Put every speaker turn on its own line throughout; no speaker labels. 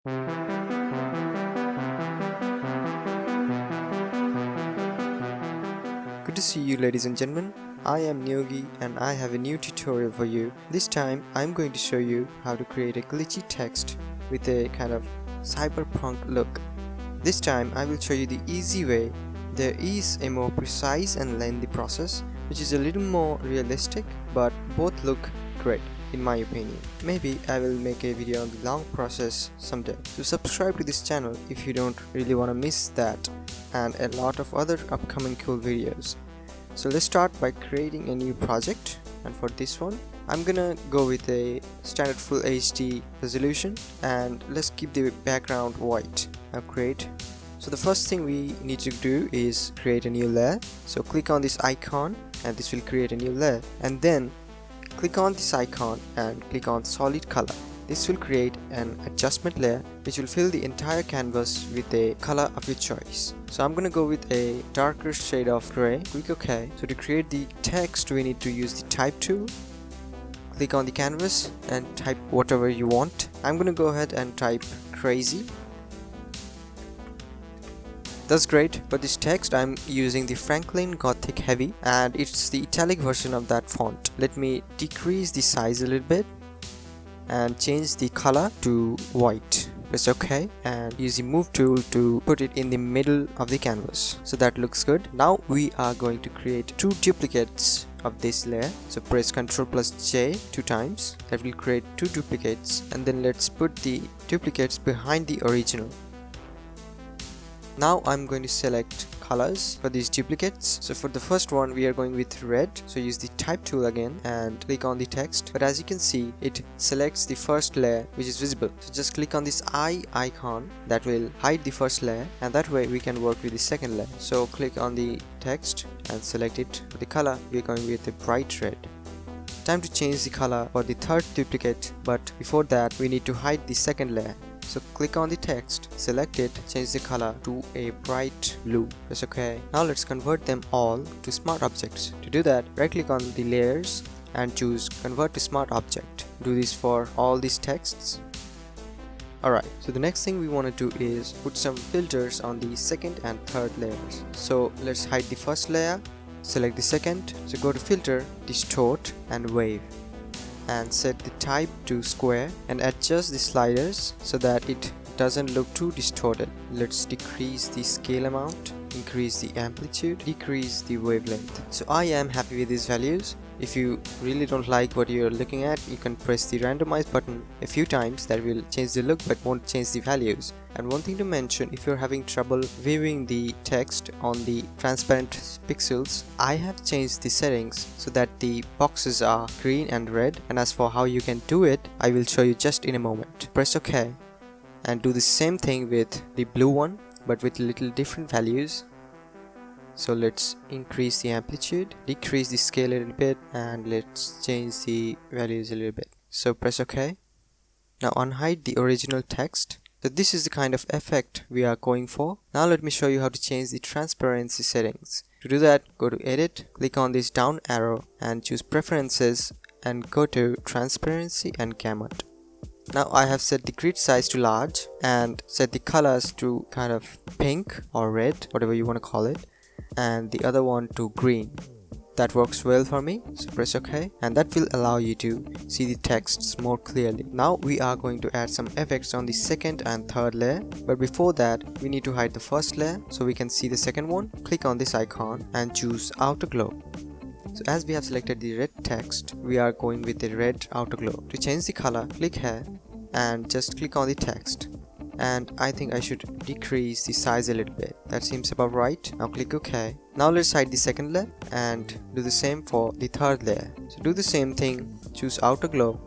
Good to see you, ladies and gentlemen. I am Nyogi and I have a new tutorial for you. This time I'm going to show you how to create a glitchy text with a kind of cyberpunk look. This time I will show you the easy way. There is a more precise and lengthy process which is a little more realistic, but both look great in my opinion. Maybe I will make a video on the long process someday. So subscribe to this channel if you don't really want to miss that and a lot of other upcoming cool videos. So let's start by creating a new project, and for this one I'm gonna go with a standard full HD resolution and let's keep the background white. Now create. So the first thing we need to do is create a new layer. So click on this icon and this will create a new layer, and then click on this icon and click on solid color. This will create an adjustment layer which will fill the entire canvas with a color of your choice. So I'm gonna go with a darker shade of gray. Click OK. So to create the text we need to use the type tool. Click on the canvas and type whatever you want. I'm gonna go ahead and type crazy. That's great. For this text I'm using the Franklin Gothic Heavy and it's the italic version of that font. Let me decrease the size a little bit and change the color to white. Press OK and use the move tool to put it in the middle of the canvas. So that looks good. Now we are going to create two duplicates of this layer. So press Ctrl+J 2 times. That will create two duplicates, and then let's put the duplicates behind the original. Now I'm going to select colors for these duplicates. So for the first one we are going with red. So use the type tool again and click on the text. But as you can see, it selects the first layer which is visible. So just click on this eye icon that will hide the first layer, and that way we can work with the second layer. So click on the text and select it. For the color we are going with a bright red. Time to change the color for the third duplicate, but before that we need to hide the second layer. So click on the text, select it, change the color to a bright blue. Press OK. Now let's convert them all to smart objects. To do that, right click on the layers and choose convert to smart object. Do this for all these texts. Alright, so the next thing we want to do is put some filters on the second and third layers. So let's hide the first layer, select the second. So go to filter, distort and wave, and set the type to square and adjust the sliders so that it doesn't look too distorted. Let's decrease the scale amount, increase the amplitude, decrease the wavelength. So I am happy with these values. If you really don't like what you're looking at, you can press the randomize button a few times. That will change the look but won't change the values. And one thing to mention, if you're having trouble viewing the text on the transparent pixels, I have changed the settings so that the boxes are green and red, and as for how you can do it, I will show you just in a moment. Press OK and do the same thing with the blue one but with little different values. So let's increase the amplitude, decrease the scale a little bit, and let's change the values a little bit. So press OK. Now unhide the original text. So this is the kind of effect we are going for. Now let me show you how to change the transparency settings. To do that, go to edit, click on this down arrow and choose preferences and go to transparency and gamut. Now I have set the grid size to large and set the colors to kind of pink or red, whatever you want to call it, and the other one to green. That works well for me, so press OK, and that will allow you to see the texts more clearly. Now we are going to add some effects on the second and third layer, but before that we need to hide the first layer so we can see the second one. Click on this icon and choose outer glow. So as we have selected the red text, we are going with the red outer glow. To change the color, click here and just click on the text. And I think I should decrease the size a little bit. That seems about right. Now click OK. Now let's hide the second layer and do the same for the third layer. So do the same thing, choose outer glow,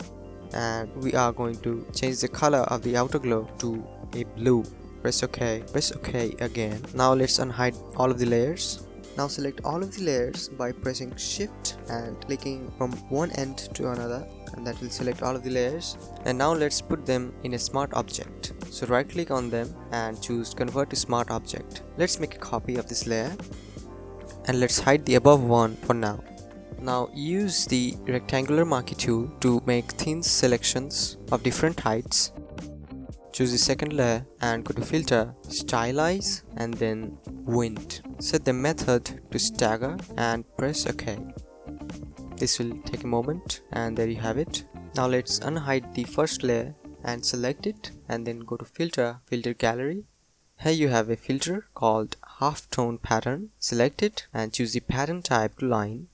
and we are going to change the color of the outer glow to a blue. Press OK. Press OK again. Now let's unhide all of the layers. Now select all of the layers by pressing shift and clicking from one end to another, and that will select all of the layers. And now let's put them in a smart object. So right click on them and choose convert to smart object. Let's make a copy of this layer and let's hide the above one for now. Now use the rectangular marquee tool to make thin selections of different heights choose the second layer and go to filter, stylize and then wind. Set the method to stagger and press OK. This will take a moment and there you have it. Now let's unhide the first layer and select it and then go to filter, filter gallery. Here you have a filter called halftone pattern. Select it and choose the pattern type to line.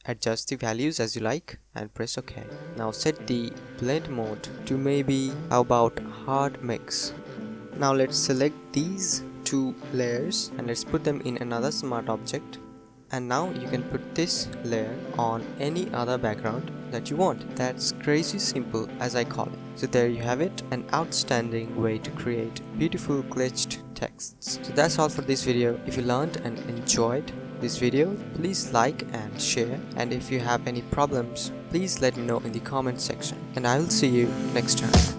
Adjust the values as you like and press OK. Now set the blend mode to maybe how about hard mix. Now let's select these two layers and let's put them in another smart object. And now you can put this layer on any other background that you want. That's crazy simple, as I call it. So there you have it, an outstanding way to create beautiful glitched texts. So that's all for this video. If you learned and enjoyed this video, please like and share, and if you have any problems, please let me know in the comment section, and I will see you next time.